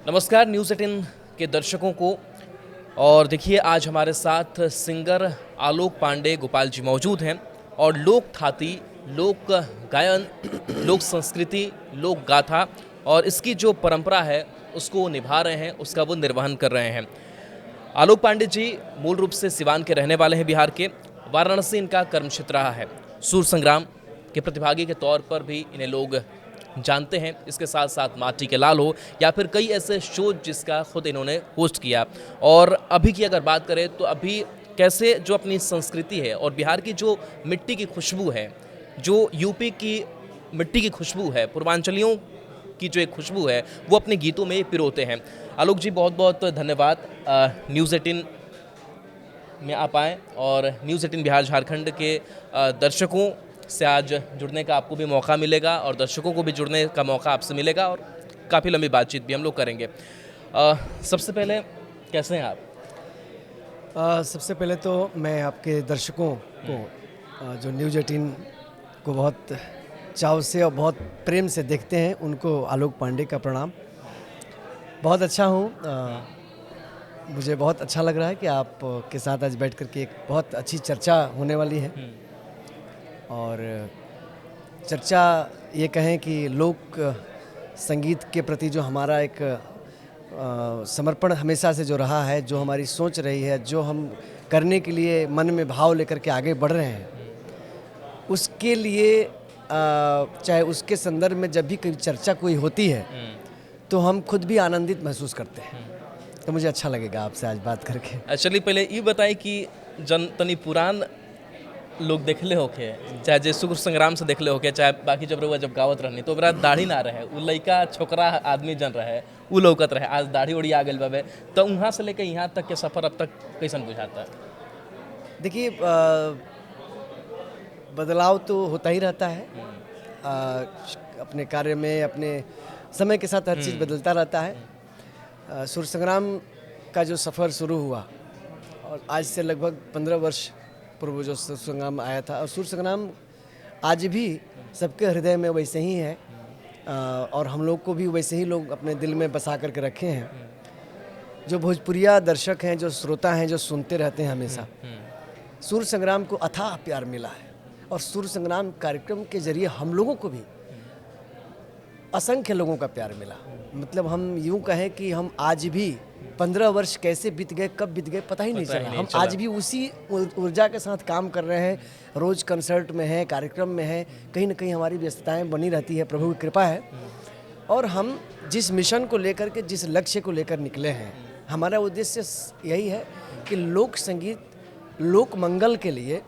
नमस्कार न्यूज़ 18 के दर्शकों को। और देखिए आज हमारे साथ सिंगर आलोक पांडे गोपाल जी मौजूद हैं और लोक थाती, लोक गायन, लोक संस्कृति, लोक गाथा और इसकी जो परंपरा है उसको वो निभा रहे हैं, उसका वो निर्वहन कर रहे हैं। आलोक पांडे जी मूल रूप से सिवान के रहने वाले हैं, बिहार के। वाराणसी इनका कर्म क्षेत्र रहा है। सूर संग्राम के प्रतिभागी के तौर पर भी इन्हें लोग जानते हैं। इसके साथ साथ माटी के लाल हो या फिर कई ऐसे शो जिसका खुद इन्होंने होस्ट किया। और अभी की अगर बात करें तो अभी कैसे जो अपनी संस्कृति है और बिहार की जो मिट्टी की खुशबू है, जो यूपी की मिट्टी की खुशबू है, पूर्वांचलियों की जो एक खुशबू है, वो अपने गीतों में पिरोते हैं। आलोक जी बहुत बहुत धन्यवाद न्यूज़ 18 में आप आएँ और न्यूज़ 18 बिहार झारखंड के दर्शकों से आज जुड़ने का आपको भी मौका मिलेगा और दर्शकों को भी जुड़ने का मौका आपसे मिलेगा और काफ़ी लंबी बातचीत भी हम लोग करेंगे। सबसे पहले कैसे हैं आप? सबसे पहले तो मैं आपके दर्शकों को जो न्यूज़ 18 को बहुत चाव से और बहुत प्रेम से देखते हैं, उनको आलोक पांडे का प्रणाम। बहुत अच्छा हूँ। मुझे बहुत अच्छा लग रहा है कि आप के साथ आज बैठ कर के एक बहुत अच्छी चर्चा होने वाली है। और चर्चा ये कहें कि लोक संगीत के प्रति जो हमारा एक समर्पण हमेशा से जो रहा है, जो हमारी सोच रही है, जो हम करने के लिए मन में भाव लेकर के आगे बढ़ रहे हैं, उसके लिए चाहे उसके संदर्भ में जब भी कोई चर्चा कोई होती है तो हम खुद भी आनंदित महसूस करते हैं। तो मुझे अच्छा लगेगा आपसे आज बात करके। चलिए पहले ये बताएं कि जन तनी पुरान लोग देखले होके, चाहे जे सूर संग्राम से देखले होके, चाहे बाकी जब रहुआ जब गावत रहनी तो ओकरा दाढ़ी ना रहे, उ लइका छोकरा आदमी जन रहे, उ लौकत रहे। आज दाढ़ी उड़ी आ गइल बाबे, तो वहाँ से लेकर यहाँ तक के सफ़र अब तक कैसन बुझाता है? देखिए, बदलाव तो होता ही रहता है। अपने कार्य में, अपने समय के साथ हर चीज़ बदलता रहता है। सूर संग्राम का जो सफ़र शुरू हुआ और आज से लगभग 15 वर्ष पूर्व जो सूर संग्राम आया था, और सूर संग्राम आज भी सबके हृदय में वैसे ही है और हम लोग को भी वैसे ही लोग अपने दिल में बसा करके रखे हैं। जो भोजपुरिया दर्शक हैं, जो श्रोता हैं, जो सुनते रहते हैं हमेशा, सूर संग्राम को अथाह प्यार मिला है। और सूर संग्राम कार्यक्रम के जरिए हम लोगों को भी असंख्य लोगों का प्यार मिला। मतलब हम यूँ कहें कि हम आज भी 15 वर्ष कैसे बीत गए, कब बीत गए पता ही नहीं चला। हम आज भी उसी ऊर्जा के साथ काम कर रहे हैं। रोज़ कंसर्ट में हैं, कार्यक्रम में हैं, कहीं ना कहीं हमारी व्यस्तताएं बनी रहती है, प्रभु की कृपा है। और हम जिस मिशन को लेकर के, जिस लक्ष्य को लेकर निकले हैं, हमारा उद्देश्य यही है कि लोक संगीत, लोक मंगल के लिए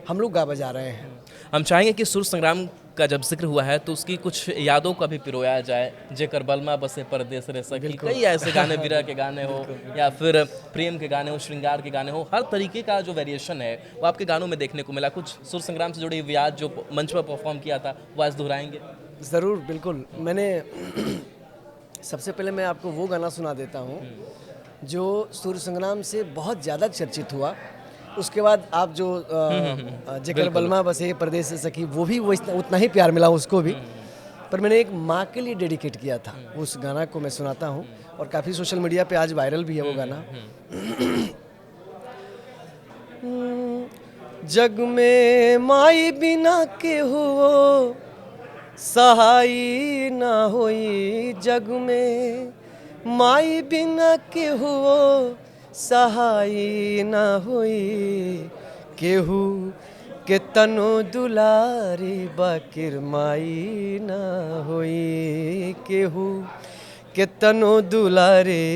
हम लोग गा बजा रहे हैं। हम चाहेंगे कि सूर संग्राम का जब जिक्र हुआ है तो उसकी कुछ यादों का भी पिरोया जाए। जेकर बलमा बसे परदेस रे सखी, कई ऐसे गाने, विरह के गाने हो या फिर प्रेम के गाने हो, श्रृंगार के गाने हो, हर तरीके का जो वेरिएशन है वो आपके गानों में देखने को मिला। कुछ सूर संग्राम से जुड़ी हुई याद जो मंच पर परफॉर्म किया था वो आज दोहराएंगे? ज़रूर, बिल्कुल। मैंने सबसे पहले मैं आपको वो गाना सुना देता हूँ जो सूर संग्राम से बहुत ज़्यादा चर्चित हुआ। उसके बाद आप जो जेकर बलमा बसे परदेस से सखी, वो भी वो उतना ही प्यार मिला उसको भी। पर मैंने एक माँ के लिए डेडिकेट किया था, उस गाना को मैं सुनाता हूँ और काफ़ी सोशल मीडिया पे आज वायरल भी है वो गाना। जग में माई बिना के हो सहाई ना होई, जग में माई बिना के हो सहाई ना होई, केहू के तनो दुलारी बाकिर माई ना होई, केहू के तनो दुलारे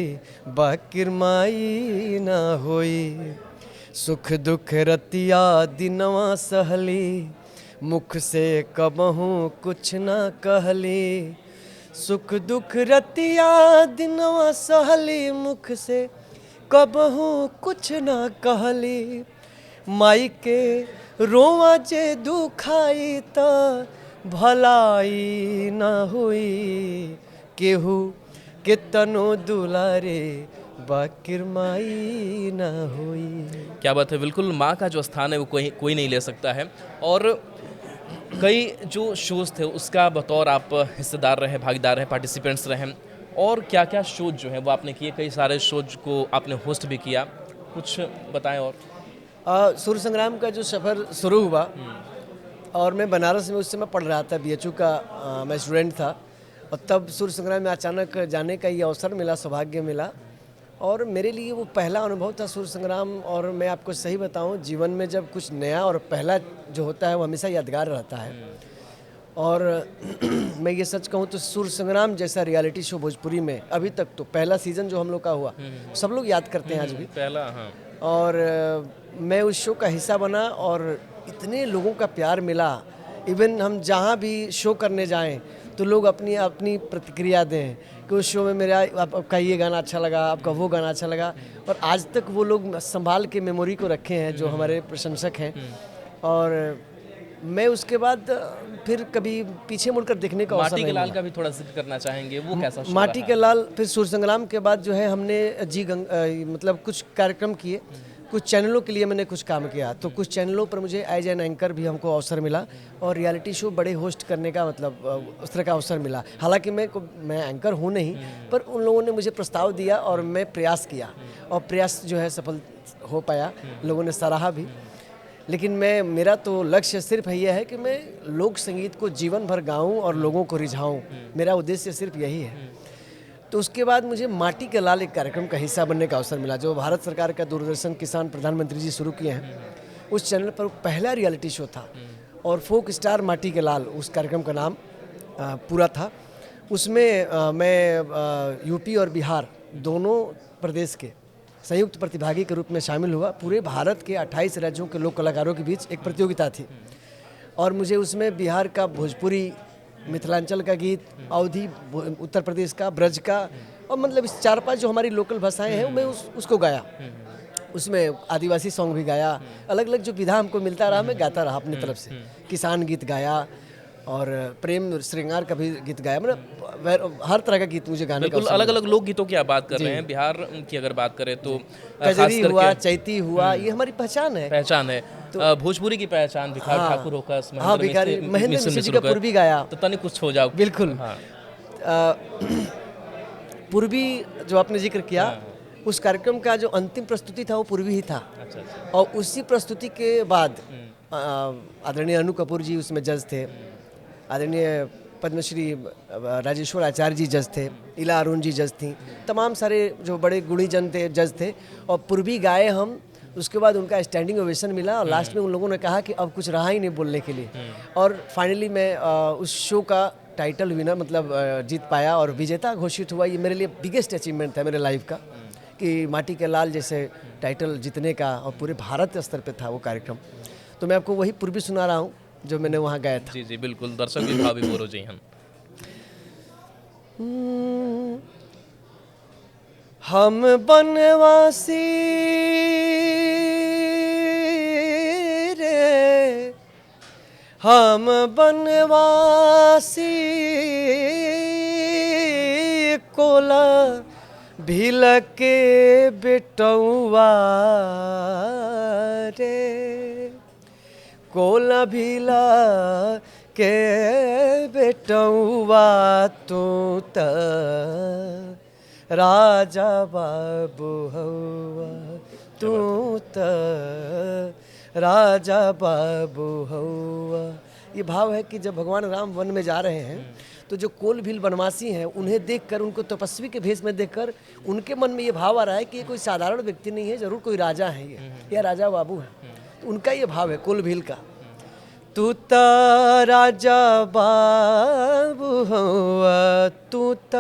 बाकिर माई ना होई। सुख दुख रतिया दिनवा सहली, मुख से कबहू कुछ ना कहली। सुख दुख रतिया दिनवा सहली, मुख से कबहू कुछ ना कहली। माई के रोवा जे दुखाई त भलाई ना हुई, केहू के तनो दुलारे बाकिर माई ना हुई। क्या बात है। बिल्कुल माँ का जो स्थान है वो कोई नहीं ले सकता है। और कई जो शोज़ थे उसका बतौर आप हिस्सेदार रहे, भागीदार रहे, पार्टिसिपेंट्स रहे, और क्या क्या शोज जो हैं वो आपने किए, कई सारे शोज को आपने होस्ट भी किया, कुछ बताएं और। सूर्य संग्राम का जो सफ़र शुरू हुआ और मैं बनारस में उस समय पढ़ रहा था, BHU का मैं स्टूडेंट था, और तब सूर्य संग्राम में अचानक जाने का ये अवसर मिला, सौभाग्य मिला, और मेरे लिए वो पहला अनुभव था सूर्य संग्राम। और मैं आपको सही बताऊं, जीवन में जब कुछ नया और पहला जो होता है वो हमेशा यादगार रहता है। और मैं ये सच कहूँ तो सूर्य संग्राम जैसा रियलिटी शो भोजपुरी में अभी तक तो पहला सीज़न जो हम लोग का हुआ, सब लोग याद करते हैं आज भी। पहला, हाँ। और मैं उस शो का हिस्सा बना और इतने लोगों का प्यार मिला। इवन हम जहाँ भी शो करने जाएं तो लोग अपनी अपनी प्रतिक्रिया दें कि उस शो में मेरा आपका ये गाना अच्छा लगा, आपका वो गाना अच्छा लगा, और आज तक वो लोग संभाल के मेमोरी को रखे हैं जो हमारे प्रशंसक हैं। और मैं उसके बाद फिर कभी पीछे मुड़कर देखने का अवसर माटी के नहीं लाल मिला। का भी थोड़ा जिक्र करना चाहेंगे, वो कैसा शो माटी रहा? के लाल, फिर सूर्य संग्राम के बाद जो है हमने मतलब कुछ कार्यक्रम किए, कुछ चैनलों के लिए मैंने कुछ काम किया, तो कुछ चैनलों पर मुझे एज एन एंकर भी हमको अवसर मिला और रियलिटी शो बड़े होस्ट करने का मतलब उस तरह का अवसर मिला। हालांकि मैं एंकर हूँ नहीं, पर उन लोगों ने मुझे प्रस्ताव दिया और मैं प्रयास किया, और प्रयास जो है सफल हो पाया, लोगों ने सराहा भी। लेकिन मेरा तो लक्ष्य सिर्फ यह है कि मैं लोक संगीत को जीवन भर गाऊं और लोगों को रिझाऊं, मेरा उद्देश्य सिर्फ यही है। तो उसके बाद मुझे माटी के लाल एक कार्यक्रम का हिस्सा बनने का अवसर मिला, जो भारत सरकार का दूरदर्शन किसान प्रधानमंत्री जी शुरू किए हैं। उस चैनल पर पहला रियलिटी शो था और फोक स्टार माटी के लाल उस कार्यक्रम का नाम पूरा था। उसमें मैं यूपी और बिहार दोनों प्रदेश के संयुक्त प्रतिभागी के रूप में शामिल हुआ। पूरे भारत के 28 राज्यों के लोक कलाकारों के बीच एक प्रतियोगिता थी और मुझे उसमें बिहार का भोजपुरी, मिथिलांचल का गीत, अवधी उत्तर प्रदेश का, ब्रज का, और मतलब इस 4-5 जो हमारी लोकल भाषाएं हैं मैं उसको गाया। उसमें आदिवासी सॉन्ग भी गाया, अलग अलग जो विधा हमको मिलता रहा मैं गाता रहा अपनी तरफ से। किसान गीत गाया और प्रेम श्रृंगार का भी गीत गाया, मतलब हर तरह का गीत मुझे गाने का बिल्कुल अलग अलग लोकगीतों की आप बात कर रहे हैं। बिहार की अगर बात करें तो कजरी हुआ, चैती हुआ, ये हमारी पहचान है। पहचान है। भोजपुरी की पहचान भिखारी ठाकुर होकर, हाँ, भिखारी महेंद्र मिश्र जी का पूर्वी गाया, तो तनिक कुछ हो जाओ। बिल्कुल। हाँ। पूर्वी जो आपने जिक्र किया, उस कार्यक्रम का जो अंतिम प्रस्तुति था वो पूर्वी ही था। अच्छा, अच्छा। और उसी प्रस्तुति के बाद आदरणीय अनु कपूर जी उसमें जज थे, आदरणीय पद्मश्री राजेश्वर आचार्य जी जज थे, इला अरुण जी जज थी, तमाम सारे जो बड़े गुणीजन थे जज थे, और पूर्वी गाए हम। उसके बाद उनका स्टैंडिंग ओवेशन मिला और लास्ट में उन लोगों ने कहा कि अब कुछ रहा ही नहीं बोलने के लिए, और फाइनली मैं उस शो का टाइटल विनर मतलब जीत पाया और विजेता घोषित हुआ। ये मेरे लिए बिगेस्ट अचीवमेंट था मेरे लाइफ का, कि माटी के लाल जैसे टाइटल जीतने का, और पूरे भारत स्तर पे था वो कार्यक्रम। तो मैं आपको वही पूर्वी सुना रहा हूँ जो मैंने वहाँ गाया था। जी जी बिल्कुल, दर्शक भी भावी बोलो जी। हम बनवासी रे, हम बनवासी, कोला भिल के बेटौआ रे, कोला भिला के बेटौआ तू त राजा बाबू हौआ, तू त राजा बाबू हौआ। ये भाव है कि जब भगवान राम वन में जा रहे हैं तो जो कोल भील बनवासी हैं उन्हें देखकर, उनको तपस्वी के भेष में देखकर उनके मन में ये भाव आ रहा है कि ये कोई साधारण व्यक्ति नहीं है, जरूर कोई राजा है, ये राजा बाबू है। तो उनका ये भाव है कोल भील का, तू त राजा बाबू हौआ, तू त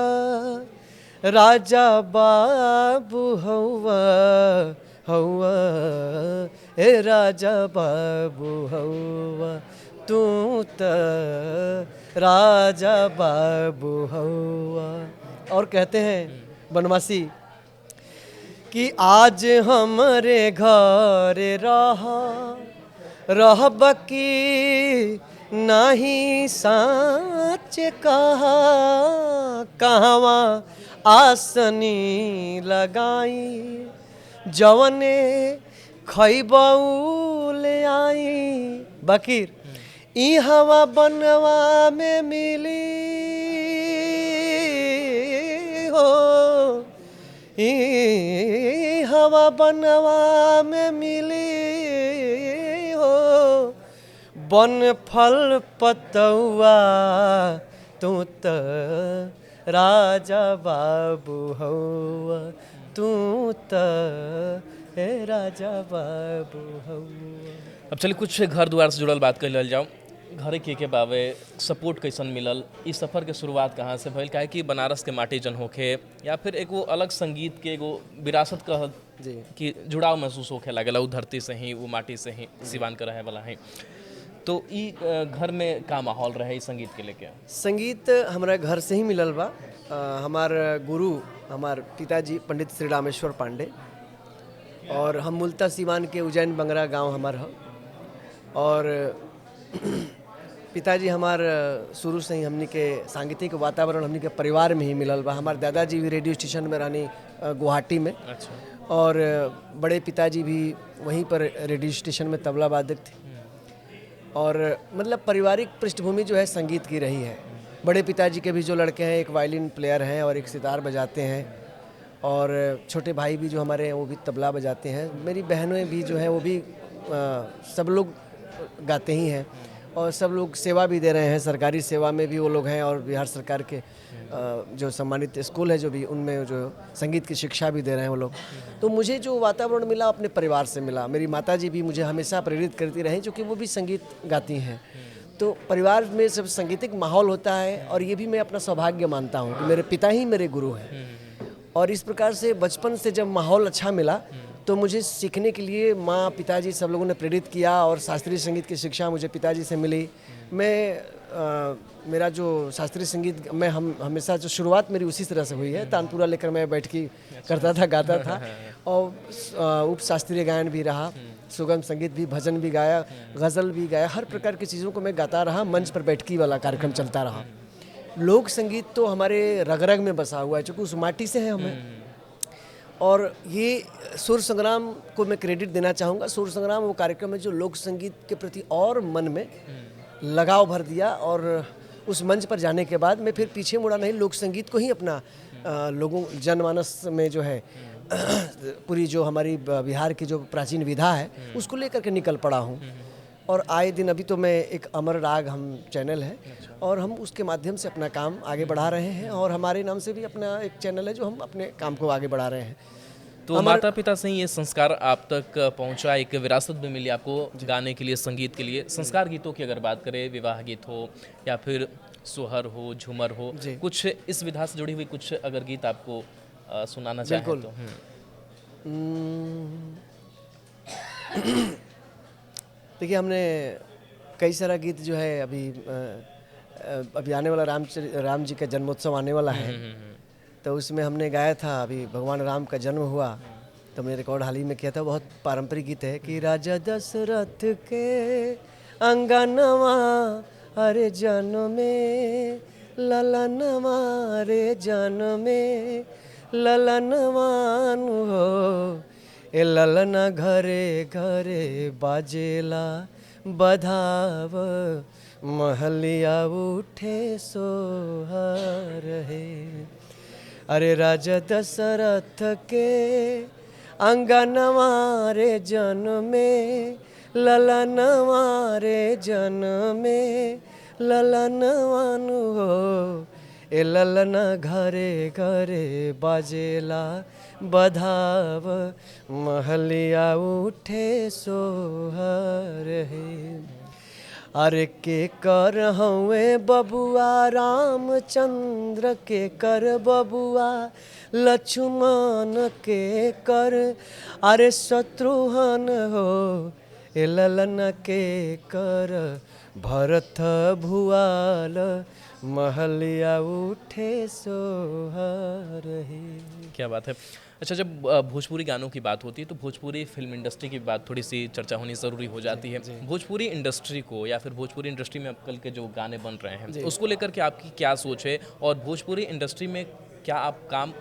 राजा बाबू हौआ, हौआ ए राजा बाबू हौआ, तू त राजा बाबू हौआ। और कहते हैं बनवासी कि आज हमरे घर रहब की नहीं साच कहा, कहवा आसनी लगाई, जवने खैबऊ ले आई, बकीर ई हवा बनवा में मिली हो, ई हवा बनवा में मिली हो, बन फल पतौआ तू त राजा बाबू हौआ, तू त हे राजा बाबू हौआ। अब चलिए कुछ घर द्वार से जुड़ल बात कर लेल जाओ। घर के बावे सपोर्ट कैसन मिलल, इस सफ़र के शुरुआत कहाँ से भइल, काहे कि बनारस के माटी जन होखे या फिर एगो अलग संगीत के एगो विरासत कह जी कि जुड़ाव महसूस होखे लागेला उ धरती से ही, वो माटी से ही, सिवान के रहे वाला है। तो ई घर में का माहौल रहे इस संगीत के लेके? संगीत हमारा घर से ही मिलल बा। हमार गुरु हमार पिताजी पंडित श्री रामेश्वर पांडे, और हम मूलतः सिवान के उज्जैन बंगरा गांव हमार ह। और पिताजी हमार शुरू से ही हमनी के सांगीतिक वातावरण हमनी के परिवार में ही मिलल बा। हमार दादाजी भी रेडियो स्टेशन में रहनी गुवाहाटी में। अच्छा। और बड़े पिताजी भी वहीं पर रेडियो स्टेशन में तबला वादक थे। और मतलब पारिवारिक पृष्ठभूमि जो है संगीत की रही है। बड़े पिताजी के भी जो लड़के हैं, एक वायलिन प्लेयर हैं और एक सितार बजाते हैं, और छोटे भाई भी जो हमारे हैं वो भी तबला बजाते हैं। मेरी बहनें भी जो हैं वो भी सब लोग गाते ही हैं, और सब लोग सेवा भी दे रहे हैं, सरकारी सेवा में भी वो लोग हैं, और बिहार सरकार के जो सम्मानित स्कूल है जो भी, उनमें जो संगीत की शिक्षा भी दे रहे हैं वो लोग। तो मुझे जो वातावरण मिला अपने परिवार से मिला। मेरी माताजी भी मुझे हमेशा प्रेरित करती रहीं, क्योंकि वो भी संगीत गाती हैं। तो परिवार में सब संगीतिक माहौल होता है, और ये भी मैं अपना सौभाग्य मानता हूँ कि मेरे पिता ही मेरे गुरु हैं। और इस प्रकार से बचपन से जब माहौल अच्छा मिला तो मुझे सीखने के लिए माँ पिताजी सब लोगों ने प्रेरित किया, और शास्त्रीय संगीत की शिक्षा मुझे पिताजी से मिली। मेरा जो शास्त्रीय संगीत मैं हमेशा जो शुरुआत मेरी उसी तरह से हुई है। तानपुरा लेकर मैं बैठ के करता था, गाता था, और उप शास्त्रीय गायन भी रहा, सुगम संगीत भी, भजन भी गाया, गज़ल भी गाया, हर प्रकार की चीज़ों को मैं गाता रहा। मंच पर बैठकी वाला कार्यक्रम चलता रहा। लोक संगीत तो हमारे रग रग में बसा हुआ है, चूँकि उस माटी से है हमें। और ये सुर संग्राम को मैं क्रेडिट देना चाहूँगा। सुर संग्राम वो कार्यक्रम है जो लोक संगीत के प्रति और मन में लगाव भर दिया, और उस मंच पर जाने के बाद मैं फिर पीछे मुड़ा नहीं, लोक संगीत को ही अपना लोगों जनमानस में जो है पूरी जो हमारी बिहार की जो प्राचीन विधा है उसको लेकर के निकल पड़ा हूँ। और आए दिन अभी तो मैं एक अमर राग हम चैनल है, और हम उसके माध्यम से अपना काम आगे बढ़ा रहे हैं, और हमारे नाम से भी अपना एक चैनल है जो हम अपने काम को आगे बढ़ा रहे हैं। तो माता पिता से ही ये संस्कार आप तक पहुंचा, एक विरासत भी मिली आपको गाने के लिए, संगीत के लिए। संस्कार गीतों की अगर बात करें, विवाह गीत हो या फिर सोहर हो, झूमर हो, कुछ इस विधा से जुड़ी हुई कुछ अगर गीत आपको सुनाना चाहें तो? देखिए, हमने कई सारा गीत जो है अभी आने वाला राम जी का जन्मोत्सव आने वाला है, तो उसमें हमने गाया था। अभी भगवान राम का जन्म हुआ तो मैंने रिकॉर्ड हाल ही में किया था। बहुत पारंपरिक गीत है कि राजा दशरथ के अंगनवा अरे जनमे ललनवा रे जनमे ललनवान हो, ए ललना घरे घरे बाजेला बधाव, महलिया उठे सोहर है। अरे राजा दशरथ के अंगनवा रे जनमे ललनवा रे जनमे ललनवान हो, ए ललना घरे घरे बाजेला बधाव, महलिया उठे सोहर है। अरे के कर हवे बबुआ रामचंद्र के कर बबुआ लक्ष्मण के कर, अरे शत्रुघ्न हो, ए ललन के कर भरत भुआल, महलिया उठे सोहर है। क्या बात है। अच्छा, जब भोजपुरी गानों की बात होती है तो भोजपुरी फिल्म इंडस्ट्री की बात थोड़ी सी चर्चा होनी ज़रूरी हो जाती है। भोजपुरी इंडस्ट्री को या फिर भोजपुरी इंडस्ट्री में अब कल के जो गाने बन रहे हैं उसको लेकर के आपकी क्या सोच है, और भोजपुरी इंडस्ट्री में क्या आप काम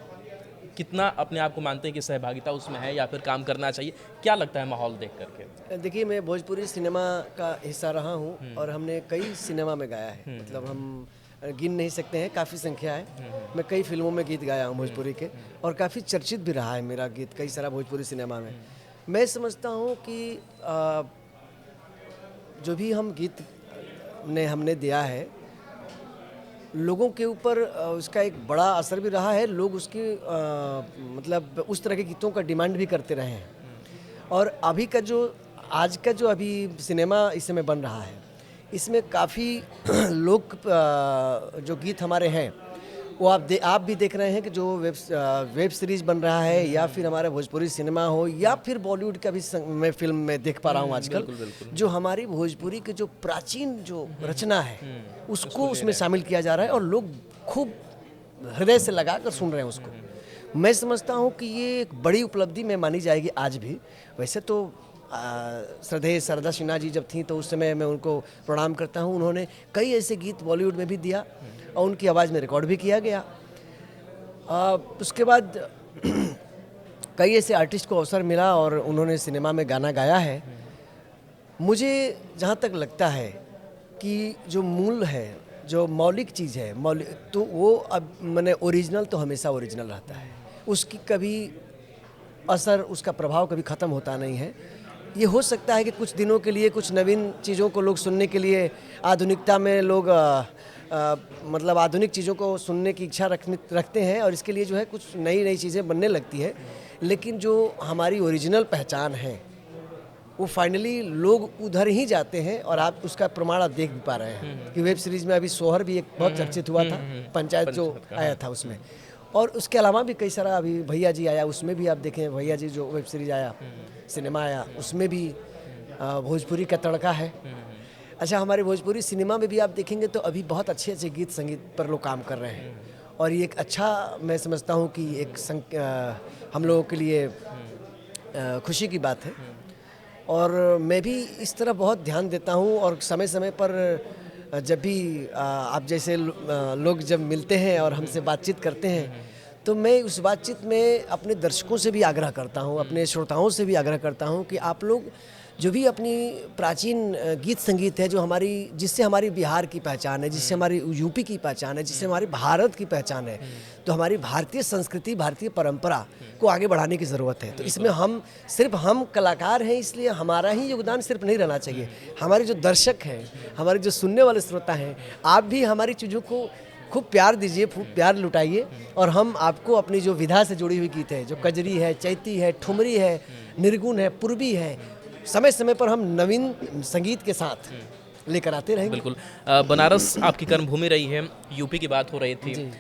कितना अपने आप को मानते हैं कि सहभागिता उसमें है या फिर काम करना चाहिए? क्या लगता है माहौल देख करके? देखिए, मैं भोजपुरी सिनेमा का हिस्सा रहा हूँ और हमने कई सिनेमा में गाया है। मतलब हम गिन नहीं सकते हैं, काफ़ी संख्या है। मैं कई फिल्मों में गीत गाया हूँ भोजपुरी के, और काफ़ी चर्चित भी रहा है मेरा गीत कई सारा भोजपुरी सिनेमा में। मैं समझता हूँ कि जो भी हम गीत हमने दिया है, लोगों के ऊपर उसका एक बड़ा असर भी रहा है। लोग उसकी मतलब उस तरह के गीतों का डिमांड भी करते रहे हैं। और अभी का जो आज का जो अभी सिनेमा इस समय बन रहा है, इसमें काफ़ी लोग जो गीत हमारे हैं वो आप भी देख रहे हैं कि जो वेब सीरीज बन रहा है, या फिर हमारा भोजपुरी सिनेमा हो, या फिर बॉलीवुड का भी मैं फिल्म में देख पा रहा हूँ आजकल, जो हमारी भोजपुरी के जो प्राचीन जो रचना है उसको उसमें शामिल किया जा रहा है, और लोग खूब हृदय से लगा कर सुन रहे हैं उसको। मैं समझता हूँ कि ये एक बड़ी उपलब्धि में मानी जाएगी आज भी। वैसे तो श्रद्धेय शारदा सिन्हा जी जब थी तो उस समय मैं उनको प्रणाम करता हूँ। उन्होंने कई ऐसे गीत बॉलीवुड में भी दिया और उनकी आवाज़ में रिकॉर्ड भी किया गया। उसके बाद कई ऐसे आर्टिस्ट को अवसर मिला और उन्होंने सिनेमा में गाना गाया है। मुझे जहाँ तक लगता है कि जो मूल है, जो मौलिक चीज़ है, तो वो अब मैंने ओरिजिनल तो हमेशा ओरिजिनल रहता है, उसकी कभी असर, उसका प्रभाव कभी ख़त्म होता नहीं है। ये हो सकता है कि कुछ दिनों के लिए कुछ नवीन चीज़ों को लोग सुनने के लिए, आधुनिकता में लोग मतलब आधुनिक चीज़ों को सुनने की इच्छा रखते हैं, और इसके लिए जो है कुछ नई नई चीज़ें बनने लगती है। लेकिन जो हमारी ओरिजिनल पहचान है वो फाइनली लोग उधर ही जाते हैं, और आप उसका प्रमाण आप देख भी पा रहे हैं कि वेब सीरीज़ में अभी सोहर भी एक बहुत चर्चित हुआ था, पंचायत जो आया था उसमें। और उसके अलावा भी कई सारा, अभी भैया जी आया, उसमें भी आप देखें, भैया जी जो वेब सीरीज आया, सिनेमा आया, उसमें भी भोजपुरी का तड़का है। अच्छा, हमारे भोजपुरी सिनेमा में भी आप देखेंगे तो अभी बहुत अच्छे अच्छे गीत संगीत पर लोग काम कर रहे हैं, और ये एक अच्छा, मैं समझता हूँ कि एक हम लोगों के लिए खुशी की बात है। और मैं भी इस तरह बहुत ध्यान देता हूँ, और समय समय पर जब भी आप जैसे लोग जब मिलते हैं और हमसे बातचीत करते हैं, तो मैं उस बातचीत में अपने दर्शकों से भी आग्रह करता हूँ, अपने श्रोताओं से भी आग्रह करता हूँ कि आप लोग जो भी अपनी प्राचीन गीत संगीत है, जो हमारी, जिससे हमारी बिहार की पहचान है, जिससे हमारी यूपी की पहचान है, जिससे हमारी भारत की पहचान है, तो हमारी भारतीय संस्कृति, भारतीय परंपरा को आगे बढ़ाने की ज़रूरत है। तो इसमें हम कलाकार हैं, इसलिए हमारा ही योगदान सिर्फ नहीं रहना चाहिए। हमारे जो दर्शक हैं, हमारे जो सुनने वाले श्रोता हैं, आप भी हमारी चीज़ों को खूब प्यार दीजिए, खूब प्यार लुटाइए, और हम आपको अपनी जो विधा से जुड़ी हुई गीत है, जो कजरी है, चैती है, ठुमरी है, निर्गुण है, पूर्वी है, समय समय पर हम नवीन संगीत के साथ लेकर आते रहेंगे। बिल्कुल। बनारस आपकी कर्मभूमि रही है, यूपी की बात हो रही थी,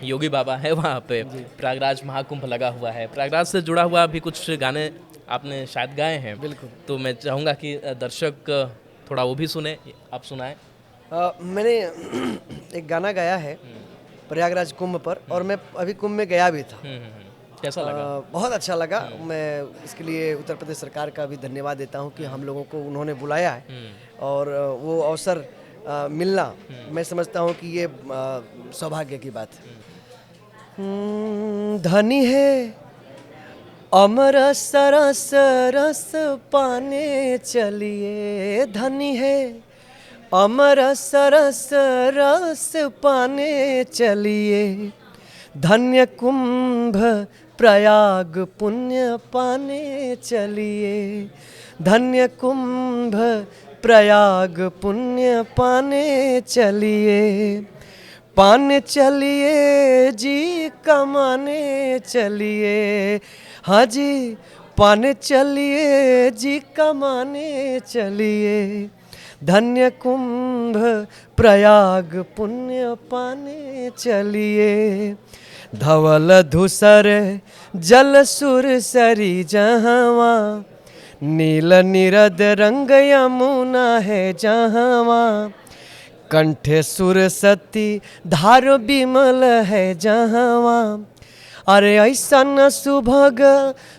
योगी बाबा है वहाँ पे, प्रयागराज महाकुंभ लगा हुआ है, प्रयागराज से जुड़ा हुआ भी कुछ गाने आपने शायद गाए हैं। बिल्कुल। तो मैं चाहूँगा कि दर्शक थोड़ा वो भी सुने, आप सुनाएं। मैंने एक गाना गाया है प्रयागराज कुंभ पर, और मैं अभी कुंभ में गया भी था। कैसा लगा? बहुत अच्छा लगा। मैं इसके लिए उत्तर प्रदेश सरकार का भी धन्यवाद देता हूं कि हम लोगों को उन्होंने बुलाया है, और वो अवसर मिलना, मैं समझता हूं कि ये सौभाग्य की बात है। धनी है अमर सरस रस पाने चलिए, धनी है अमर सरस रस पाने चलिए, धन्य कुंभ प्रयाग पुण्य पाने चलिए, धन्य कुंभ प्रयाग पुण्य पाने चलिए, पाने चलिए जी कमाने चलिए, हाँ जी पाने चलिए जी कमाने चलिए, धन्य कुंभ प्रयाग पुण्य पाने चलिए, धवल धूसर जल सुर सरी जहवा, नील निरद रंग यमुना है जहवा, कंठे सुर सती धार बिमल है जहवा, अरे ऐसा न सुभग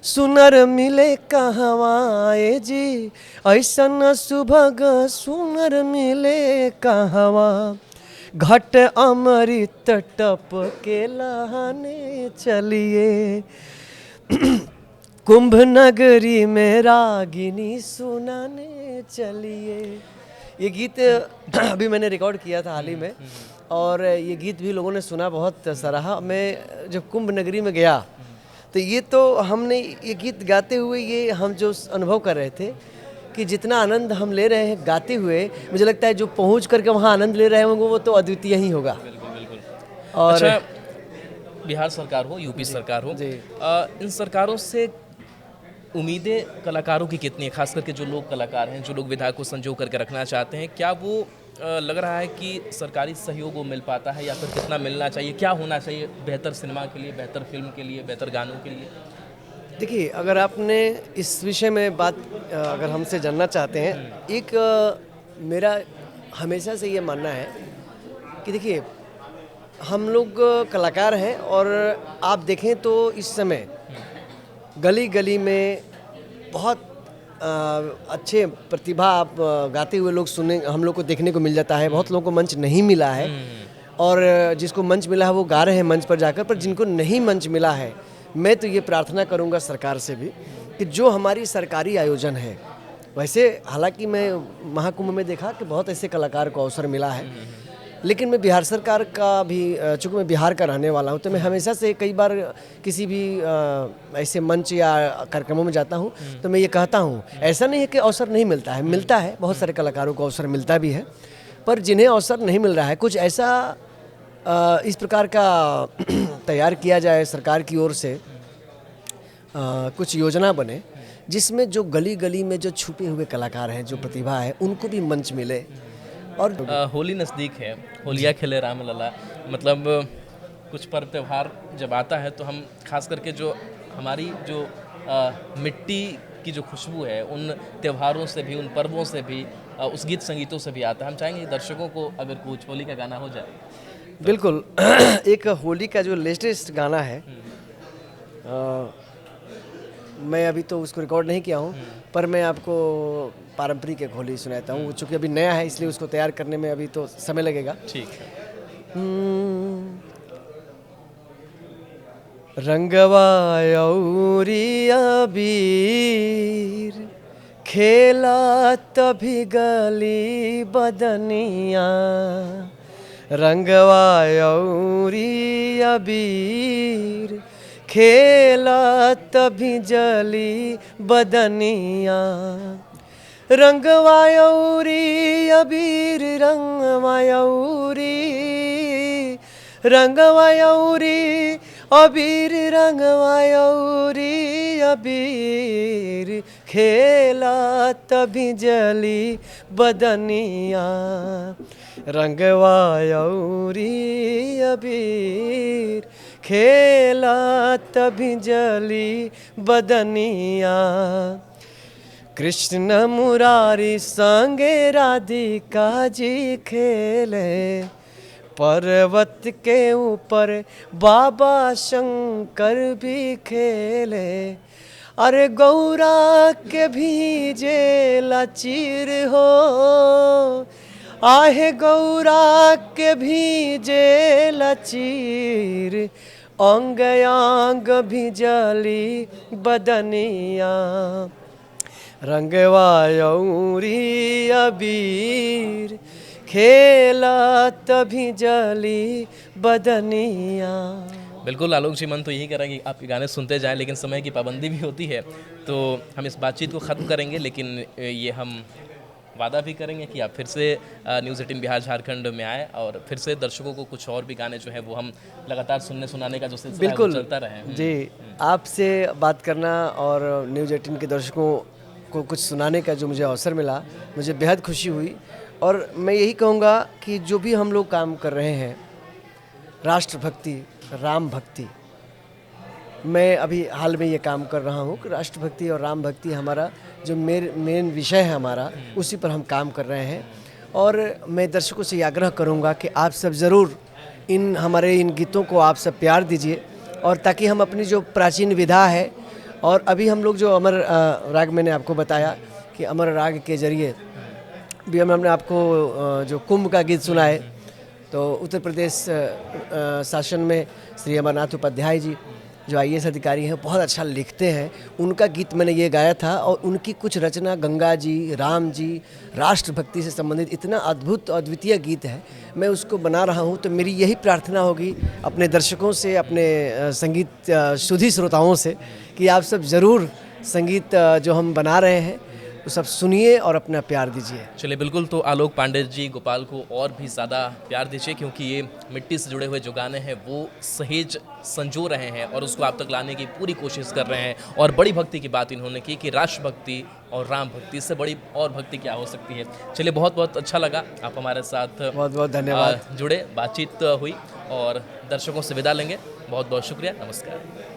सुनर मिले कहवा, ए जी ऐसा न सुभग सुनर मिले कहवा, घट अमृत टप के लहाने चलिए, कुंभ नगरी में रागिनी सुनाने चलिए। ये गीत अभी मैंने रिकॉर्ड किया था हाल ही में, और ये गीत भी लोगों ने सुना, बहुत सराहा। मैं जब कुंभ नगरी में गया तो ये तो हमने ये गीत गाते हुए ये हम जो अनुभव कर रहे थे कि जितना आनंद हम ले रहे हैं गाते हुए, मुझे लगता है जो पहुंच करके वहाँ आनंद ले रहे होंगे वो तो अद्वितीय ही होगा। बिल्कुल बिल्कुल। और अच्छा, बिहार सरकार हो, यूपी सरकार हो, जी। इन सरकारों से उम्मीदें कलाकारों की कितनी है, खास करके जो लोग कलाकार हैं, जो लोग विधा को संजो करके रखना चाहते हैं, क्या वो लग रहा है कि सरकारी सहयोग वो मिल पाता है, या फिर कितना मिलना चाहिए, क्या होना चाहिए बेहतर सिनेमा के लिए, बेहतर फिल्म के लिए, बेहतर गानों के लिए? देखिए, अगर आपने इस विषय में बात अगर हमसे जानना चाहते हैं, एक मेरा हमेशा से ये मानना है कि देखिए, हम लोग कलाकार हैं और आप देखें तो इस समय गली गली में बहुत अच्छे प्रतिभा आप गाते हुए लोग सुने हम लोग को देखने को मिल जाता है। बहुत लोगों को मंच नहीं मिला है और जिसको मंच मिला है वो गा रहे हैं मंच पर जाकर, पर जिनको नहीं मंच मिला है, मैं तो ये प्रार्थना करूंगा सरकार से भी कि जो हमारी सरकारी आयोजन है, वैसे हालांकि मैं महाकुंभ में देखा कि बहुत ऐसे कलाकार को अवसर मिला है, लेकिन मैं बिहार सरकार का भी चूँकि मैं बिहार का रहने वाला हूँ, तो मैं हमेशा से कई बार किसी भी ऐसे मंच या कार्यक्रमों में जाता हूँ तो मैं ये कहता हूँ, ऐसा नहीं है कि अवसर नहीं मिलता है, मिलता है, बहुत सारे कलाकारों को अवसर मिलता भी है, पर जिन्हें अवसर नहीं मिल रहा है, कुछ ऐसा इस प्रकार का तैयार किया जाए सरकार की ओर से, कुछ योजना बने जिसमें जो गली गली में जो छुपे हुए कलाकार हैं, जो प्रतिभा है, उनको भी मंच मिले। और होली नज़दीक है, होलिया खेले राम लला, मतलब कुछ पर्व त्यौहार जब आता है तो हम खास करके जो हमारी जो मिट्टी की जो खुशबू है, उन त्योहारों से भी, उन पर्वों से भी, उस गीत संगीतों से भी आता है। हम चाहेंगे कि दर्शकों को अगर कुछ होली का गाना हो जाए। बिल्कुल। एक होली का जो लेटेस्ट गाना है, मैं अभी तो उसको रिकॉर्ड नहीं किया हूँ, पर मैं आपको पारंपरिक एक होली सुनाता हूँ। चूँकि अभी नया है इसलिए उसको तैयार करने में अभी तो समय लगेगा। ठीक है। रंगवा अउरी अबीर खेला तभी गली बदनिया, रंगवा अउरी अबीर खेला तभी जली बदनिया, रंगवा अउरी अबीर रंगवा अउरी, रंगवा अउरी अबीर रंगवा अउरी अबीर खेला तभी जली बदनिया, रंगवा अउरी अबीर खेला तभी जली बदनिया, कृष्ण मुरारी संगे राधिका जी खेले, पर्वत के ऊपर बाबा शंकर भी खेले, अरे गौरा के भीजे लचीर हो, आहे गौरा के भीजे लचीर, अंग अंग भिजली बदनिया, रंगवा अउरी अबीर खेला तभी जली बदनिया। बिल्कुल आलोक जी, मन तो यही करें कि आपके गाने सुनते जाएं, लेकिन समय की पाबंदी भी होती है, तो हम इस बातचीत को ख़त्म करेंगे, लेकिन ये हम वादा भी करेंगे कि आप फिर से न्यूज़ 18 बिहार झारखंड में आए और फिर से दर्शकों को कुछ और भी गाने जो है वो हम लगातार सुनाने का जो सिलसिला है वो चलता रहे। जी, आपसे बात करना और न्यूज़ 18 के दर्शकों को कुछ सुनाने का जो मुझे अवसर मिला, मुझे बेहद खुशी हुई। और मैं यही कहूँगा कि जो भी हम लोग काम कर रहे हैं, राष्ट्रभक्ति, राम भक्ति, मैं अभी हाल में ये काम कर रहा हूँ कि राष्ट्रभक्ति और राम भक्ति हमारा जो मेन विषय है हमारा, उसी पर हम काम कर रहे हैं। और मैं दर्शकों से ये आग्रह करूँगा कि आप सब ज़रूर हमारे इन गीतों को आप सब प्यार दीजिए, और ताकि हम अपनी जो प्राचीन विधा है, और अभी हम लोग जो अमर राग, मैंने आपको बताया कि अमर राग के जरिए भी हमने आपको जो कुंभ का गीत सुना है, तो उत्तर प्रदेश शासन में श्री अमरनाथ उपाध्याय जी जो IAS अधिकारी हैं, बहुत अच्छा लिखते हैं। उनका गीत मैंने ये गाया था और उनकी कुछ रचना गंगा जी, राम जी, राष्ट्रभक्ति से संबंधित इतना अद्भुत और अद्वितीय गीत है, मैं उसको बना रहा हूँ। तो मेरी यही प्रार्थना होगी अपने दर्शकों से, अपने संगीत सुधी श्रोताओं से, कि आप सब ज़रूर संगीत जो हम बना रहे हैं वो सब सुनिए और अपना प्यार दीजिए। चलिए बिल्कुल, तो आलोक पांडे जी गोपाल को और भी ज़्यादा प्यार दीजिए, क्योंकि ये मिट्टी से जुड़े हुए जो गाने हैं वो सहेज संजो रहे हैं और उसको आप तक लाने की पूरी कोशिश कर रहे हैं। और बड़ी भक्ति की बात इन्होंने की कि राष्ट्रभक्ति और राम भक्ति, इससे बड़ी और भक्ति क्या हो सकती है। चलिए, बहुत बहुत अच्छा लगा आप हमारे साथ बहुत बहुत धन्यवाद। जुड़े, बातचीत हुई और दर्शकों से विदा लेंगे। बहुत बहुत शुक्रिया, नमस्कार।